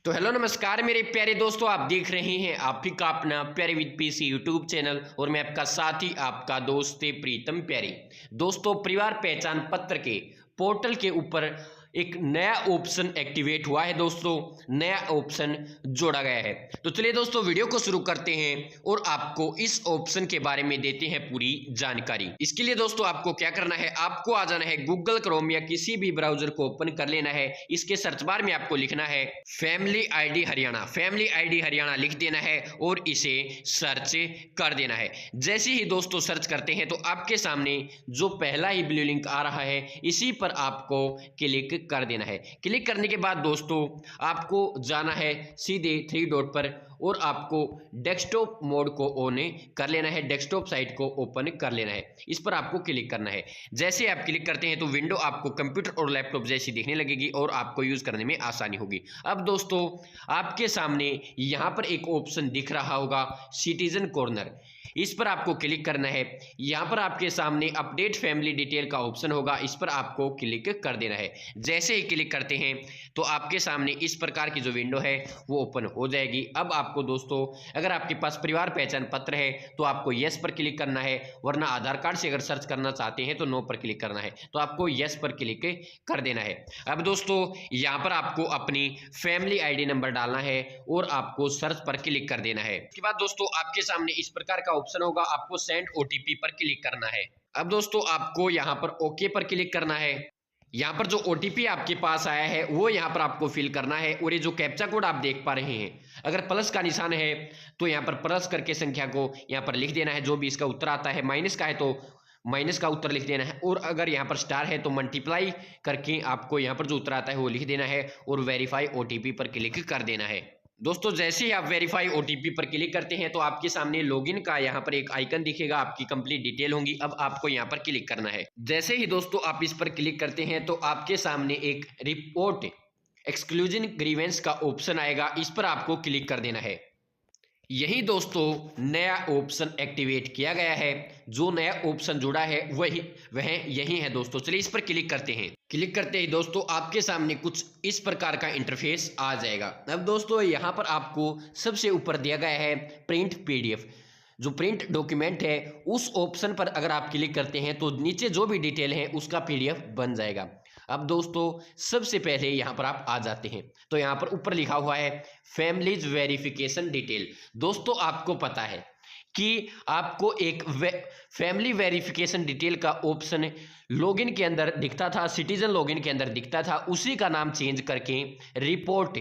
तो हेलो नमस्कार मेरे प्यारे दोस्तों, आप देख रहे हैं आप ही का अपना प्यारे विद पीसी यूट्यूब चैनल और मैं आपका साथी आपका दोस्त प्रीतम प्यारी। दोस्तों, परिवार पहचान पत्र के पोर्टल के ऊपर एक नया ऑप्शन एक्टिवेट हुआ है। दोस्तों, नया ऑप्शन जोड़ा गया है। तो चलिए दोस्तों, वीडियो को शुरू करते हैं और आपको इस ऑप्शन के बारे में देते हैं पूरी जानकारी। इसके लिए दोस्तों आपको क्या करना है, आपको आ जाना है गूगल क्रोम या किसी भी ब्राउजर को ओपन कर लेना है। इसके सर्च बार में आपको लिखना है family ID Haryana, family ID Haryana लिख देना है और इसे सर्च कर देना है। जैसे ही दोस्तों सर्च करते हैं तो आपके सामने जो पहला ही ब्लू लिंक आ रहा है इसी पर आपको क्लिक कर देना है। क्लिक करने के बाद दोस्तों आपको जाना है सीधे 3 डॉट पर और आपको डेस्कटॉप मोड को ऑन कर लेना है, डेस्कटॉप साइट को ओपन कर लेना है। इस पर आपको क्लिक करना है। जैसे आप क्लिक करते हैं तो विंडो आपको कंप्यूटर और लैपटॉप जैसी दिखने लगेगी और आपको यूज करने में आसानी होगी। अब दोस्तों आपके सामने यहां पर एक ऑप्शन दिख रहा होगा सिटीजन कॉर्नर, इस पर आपको क्लिक करना है। यहां पर आपके सामने अपडेट फैमिली डिटेल का ऑप्शन होगा, इस पर आपको क्लिक कर देना है। जैसे ही क्लिक करते हैं तो आपके सामने इस प्रकार की जो विंडो है वो ओपन हो जाएगी। अब आपको दोस्तों अगर आपके पास परिवार पहचान पत्र है तो आपको यस पर क्लिक करना है, वरना आधार कार्ड से अगर सर्च करना चाहते हैं तो नो पर क्लिक करना है। तो आपको यस पर क्लिक कर देना है। अब दोस्तों यहां पर आपको अपनी फैमिली आईडी नंबर डालना है और आपको सर्च पर क्लिक कर देना है। इसके बाद दोस्तों आपके सामने इस प्रकार का ऑप्शन होगा, आपको सेंड ओटीपी पर क्लिक करना है। अब दोस्तों आपको यहां पर ओके पर क्लिक करना है। यहां पर जो ओटीपी आपके पास आया है वो यहां पर आपको फिल करना है और ये जो कैप्चा कोड आप देख पा रहे हैं, अगर प्लस का निशान है तो यहां पर प्लस करके संख्या को यहां पर लिख देना है। जो भी इसका उत्तर आता है, माइनस का है तो माइनस का उत्तर लिख देना है और अगर यहाँ पर स्टार है तो मल्टीप्लाई करके आपको यहाँ पर जो उत्तर आता है वो लिख देना है और वेरीफाई ओटीपी पर क्लिक कर देना है। दोस्तों जैसे ही आप वेरीफाई ओटीपी पर क्लिक करते हैं तो आपके सामने लॉगिन का यहाँ पर एक आइकन दिखेगा, आपकी कंप्लीट डिटेल होंगी। अब आपको यहाँ पर क्लिक करना है। जैसे ही दोस्तों आप इस पर क्लिक करते हैं तो आपके सामने एक रिपोर्ट एक्सक्लूजन ग्रीवेंस का ऑप्शन आएगा, इस पर आपको क्लिक कर देना है। यही दोस्तों नया ऑप्शन एक्टिवेट किया गया है। जो नया ऑप्शन जुड़ा है वह यही है दोस्तों। चलिए इस पर क्लिक करते हैं। क्लिक करते ही दोस्तों आपके सामने कुछ इस प्रकार का इंटरफेस आ जाएगा। अब दोस्तों यहाँ पर आपको सबसे ऊपर दिया गया है प्रिंट पीडीएफ, जो प्रिंट डॉक्यूमेंट है उस ऑप्शन पर अगर आप क्लिक करते हैं तो नीचे जो भी डिटेल है उसका पीडीएफ बन जाएगा। अब दोस्तों सबसे पहले यहां पर आप आ जाते हैं तो यहां पर ऊपर लिखा हुआ है फैमिलीज वेरिफिकेशन डिटेल। दोस्तों आपको पता है कि आपको एक फैमिली वेरिफिकेशन डिटेल का ऑप्शन लॉगिन के अंदर दिखता था, सिटीजन लॉगिन के अंदर दिखता था, उसी का नाम चेंज करके रिपोर्ट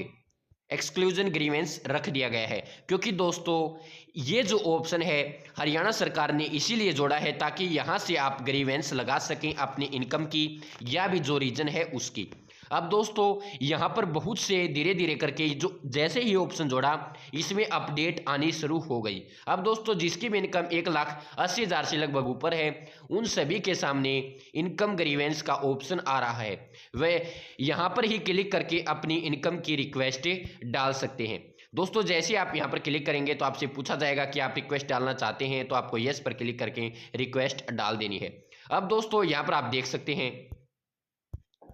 एक्सक्लूजन ग्रीवेंस रख दिया गया है। क्योंकि दोस्तों ये जो ऑप्शन है हरियाणा सरकार ने इसीलिए जोड़ा है ताकि यहाँ से आप ग्रीवेंस लगा सकें अपनी इनकम की या भी जो रीजन है उसकी। अब दोस्तों यहाँ पर बहुत से धीरे धीरे करके जो जैसे ही ऑप्शन जोड़ा इसमें अपडेट आनी शुरू हो गई। अब दोस्तों जिसकी भी इनकम 1,80,000 से लगभग ऊपर है उन सभी के सामने इनकम ग्रीवेंस का ऑप्शन आ रहा है। वह यहाँ पर ही क्लिक करके अपनी इनकम की रिक्वेस्ट डाल सकते हैं। दोस्तों जैसे आप यहाँ पर क्लिक करेंगे तो आपसे पूछा जाएगा कि आप रिक्वेस्ट डालना चाहते हैं, तो आपको यस पर क्लिक करके रिक्वेस्ट डाल देनी है। अब दोस्तों यहाँ पर आप देख सकते हैं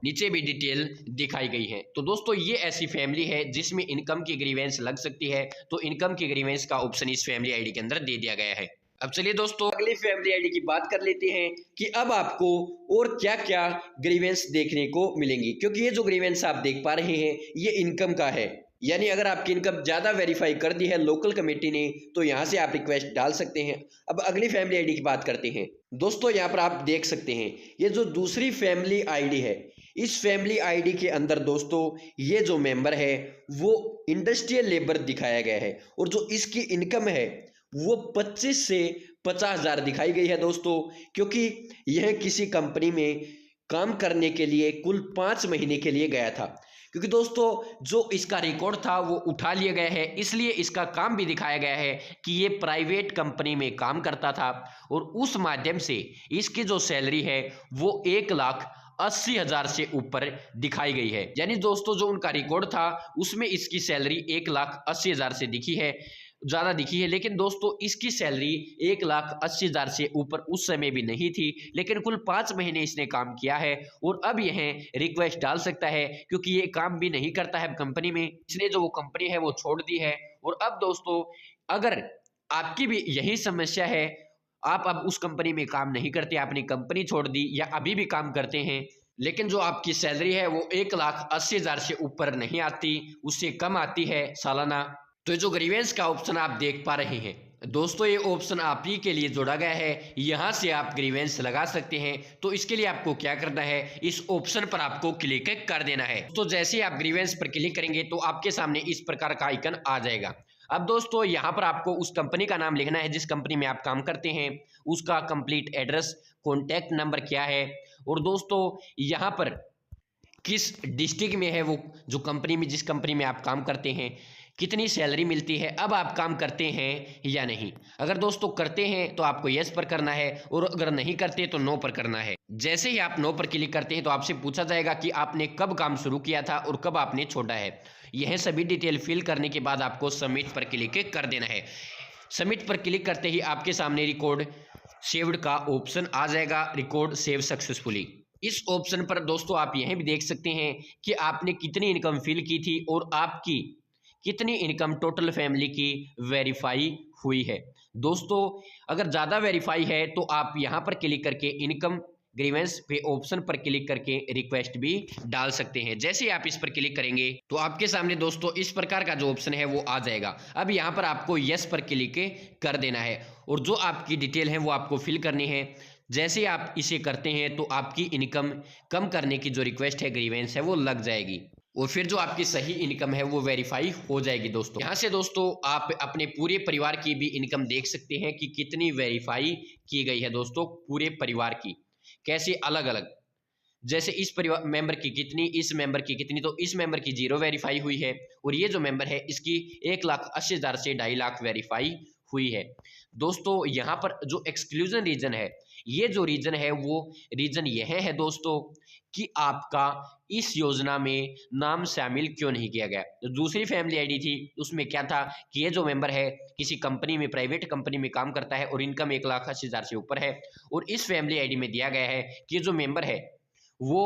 नीचे भी डिटेल दिखाई गई है। तो दोस्तों ये ऐसी फैमिली है जिसमें इनकम की ग्रीवेंस लग सकती है, तो इनकम की ग्रीवेंस का ऑप्शन इस फैमिली आईडी के अंदर दे दिया गया है। अब चलिए दोस्तों अगली फैमिली आईडी की बात कर लेते हैं कि अब आपको और क्या क्या ग्रीवेंस देखने को मिलेंगी। क्योंकि ये जो ग्रीवेंस आप देख पा रहे हैं ये इनकम का है, यानी अगर आपकी इनकम ज्यादा वेरीफाई कर दी है लोकल कमेटी ने तो यहां से आप रिक्वेस्ट डाल सकते हैं। अब अगली फैमिली आईडी की बात करते हैं। दोस्तों यहां पर आप देख सकते हैं ये जो दूसरी फैमिली आईडी है, इस फैमिली आईडी के अंदर दोस्तों ये जो मेंबर है वो इंडस्ट्रियल लेबर दिखाया गया है और जो इसकी इनकम है वो 25 से 50,000 दिखाई गई है दोस्तों। क्योंकि यह किसी कंपनी में काम करने के लिए कुल 5 महीने के लिए गया था। क्योंकि दोस्तों जो इसका रिकॉर्ड था वो उठा लिया गया है, इसलिए इसका काम भी दिखाया गया है कि ये प्राइवेट कंपनी में काम करता था और उस माध्यम से इसकी जो सैलरी है वो 1,80,000 से ऊपर दिखाई गई है। यानी दोस्तों जो उनका रिकॉर्ड था उसमें इसकी सैलरी 1,80,000 से दिखी है। ज़्यादा दिखी है, लेकिन दोस्तों इसकी सैलरी 1,80,000 से ऊपर उस समय भी नहीं थी। लेकिन कुल 5 महीने इसने काम किया है और अब यह रिक्वेस्ट डाल सकता है, क्योंकि ये काम भी नहीं करता है कंपनी में। इसने जो वो कंपनी है वो छोड़ दी है। और अब दोस्तों अगर आपकी भी यही समस्या है, आप अब उस कंपनी में काम नहीं करते, आपने कंपनी छोड़ दी या अभी भी काम करते हैं, लेकिन जो आपकी सैलरी है वो 1,80,000 से ऊपर नहीं आती, उससे कम आती है सालाना, तो जो ग्रीवेंस का ऑप्शन आप देख पा रहे हैं दोस्तों, ये ऑप्शन आप ही के लिए जोड़ा गया है। यहाँ से आप ग्रीवेंस लगा सकते हैं। तो इसके लिए आपको क्या करना है, इस ऑप्शन पर आपको क्लिक कर देना है। तो जैसे ही आप ग्रीवेंस पर क्लिक करेंगे तो आपके सामने इस प्रकार का आइकन आ जाएगा। अब दोस्तों यहाँ पर आपको उस कंपनी का नाम लिखना है जिस कंपनी में आप काम करते हैं, उसका कंप्लीट एड्रेस, कॉन्टैक्ट नंबर क्या है, और दोस्तों यहाँ पर किस डिस्ट्रिक्ट में है वो जो कंपनी में, जिस कंपनी में आप काम करते हैं, कितनी सैलरी मिलती है, अब आप काम करते हैं या नहीं। अगर दोस्तों करते हैं तो आपको यस पर करना है, और अगर नहीं करते तो नो पर करना है। जैसे ही आप नो पर क्लिक करते हैं तो आपसे पूछा जाएगा कि आपने कब काम शुरू किया था और कब आपने छोड़ा है। यह सभी डिटेल फिल करने के बाद आपको सबमिट पर क्लिक कर देना है। सबमिट पर क्लिक करते ही आपके सामने रिकॉर्ड सेव्ड का ऑप्शन आ जाएगा, रिकॉर्ड सेव सक्सेसफुली। इस ऑप्शन पर दोस्तों आप यह भी देख सकते हैं कि आपने कितनी इनकम फिल की थी और आपकी कितनी इनकम टोटल फैमिली की वेरीफाई हुई है। दोस्तों अगर ज़्यादा वेरीफाई है तो आप यहाँ पर क्लिक करके इनकम ग्रीवेंस पे ऑप्शन पर क्लिक करके रिक्वेस्ट भी डाल सकते हैं। जैसे आप इस पर क्लिक करेंगे तो आपके सामने दोस्तों इस प्रकार का जो ऑप्शन है वो आ जाएगा। अब यहाँ पर आपको यस पर क्लिक कर देना है और जो आपकी डिटेल है वो आपको फिल करनी है। जैसे आप इसे करते हैं तो आपकी इनकम कम करने की जो रिक्वेस्ट है, ग्रीवेंस है, वो लग जाएगी और फिर जो आपकी सही इनकम है वो वेरीफाई हो जाएगी। दोस्तों यहाँ से दोस्तों आप अपने पूरे परिवार की भी इनकम देख सकते हैं कि कितनी वेरीफाई की गई है। दोस्तों पूरे परिवार की कैसे अलग अलग, जैसे इस परिवार मेंबर की कितनी, इस मेंबर की कितनी, तो इस मेंबर की 0 वेरीफाई हुई है और ये जो मेंबर है इसकी 1,80,000 से 2.5 लाख वेरीफाई हुई है। दोस्तों यहाँ पर जो एक्सक्लूजन रीजन है, ये जो रीजन है वो रीजन यह है दोस्तों कि आपका इस योजना में नाम शामिल क्यों नहीं किया गया। तो दूसरी फैमिली आईडी थी, उसमें क्या था कि ये जो मेंबर है किसी कंपनी में, प्राइवेट कंपनी में काम करता है और इनकम 1,80,000 से ऊपर है, और इस फैमिली आईडी में दिया गया है कि जो मेंबर है वो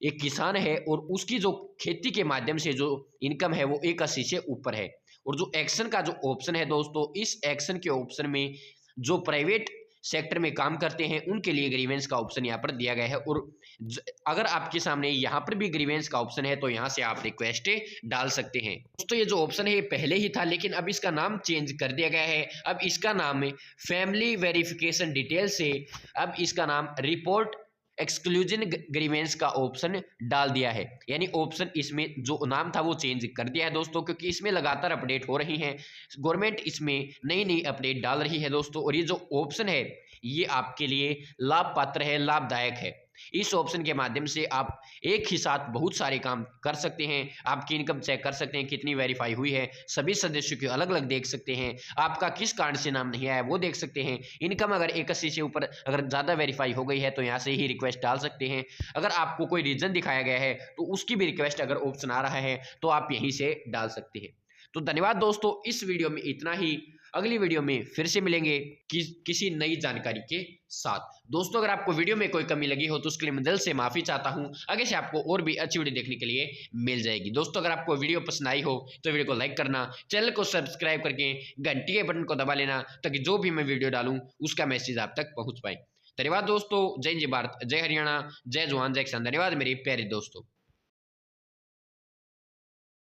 एक किसान है और उसकी जो खेती के माध्यम से जो इनकम है वो 1,80 से ऊपर है। और जो एक्शन का जो ऑप्शन है दोस्तों, इस एक्शन के ऑप्शन में जो प्राइवेट सेक्टर में काम करते हैं उनके लिए ग्रीवेंस का ऑप्शन यहाँ पर दिया गया है। और अगर आपके सामने यहाँ पर भी ग्रीवेंस का ऑप्शन है तो यहाँ से आप रिक्वेस्ट डाल सकते हैं। दोस्तों ये जो ऑप्शन है ये पहले ही था, लेकिन अब इसका नाम चेंज कर दिया गया है। अब इसका नाम फैमिली वेरिफिकेशन डिटेल से अब इसका नाम रिपोर्ट एक्सक्लूजन ग्रीवेंस का ऑप्शन डाल दिया है। यानी ऑप्शन इसमें जो नाम था वो चेंज कर दिया है दोस्तों, क्योंकि इसमें लगातार अपडेट हो रही हैं, गवर्नमेंट इसमें नई नई अपडेट डाल रही है दोस्तों। और ये जो ऑप्शन है ये आपके लिए लाभ पात्र है, लाभदायक है। इस ऑप्शन के माध्यम से आप एक ही साथ बहुत सारे काम कर सकते हैं। आपकी इनकम चेक कर सकते हैं कितनी वेरीफाई हुई है, सभी सदस्यों की अलग अलग देख सकते हैं, आपका किस कारण से नाम नहीं आया वो देख सकते हैं। इनकम अगर 81 से ऊपर अगर ज़्यादा वेरीफाई हो गई है तो यहाँ से ही रिक्वेस्ट डाल सकते हैं। अगर आपको कोई रीज़न दिखाया गया है तो उसकी भी रिक्वेस्ट अगर ऑप्शन आ रहा है तो आप यहीं से डाल सकते हैं। तो धन्यवाद दोस्तों, इस वीडियो में इतना ही। अगली वीडियो में फिर से मिलेंगे किसी नई जानकारी के साथ। दोस्तों अगर आपको वीडियो में कोई कमी लगी हो तो उसके लिए मैं दिल से माफ़ी चाहता हूं। आगे से आपको और भी अच्छी वीडियो देखने के लिए मिल जाएगी। दोस्तों अगर आपको वीडियो पसंद आई हो तो वीडियो को लाइक करना, चैनल को सब्सक्राइब करके घंटी के बटन को दबा लेना, ताकि जो भी मैं वीडियो डालूँ उसका मैसेज आप तक पहुँच पाए। धन्यवाद दोस्तों। जय हिंद, जय भारत, जय हरियाणा, जय जवान, जय किसान। धन्यवाद मेरे प्यारे दोस्तों।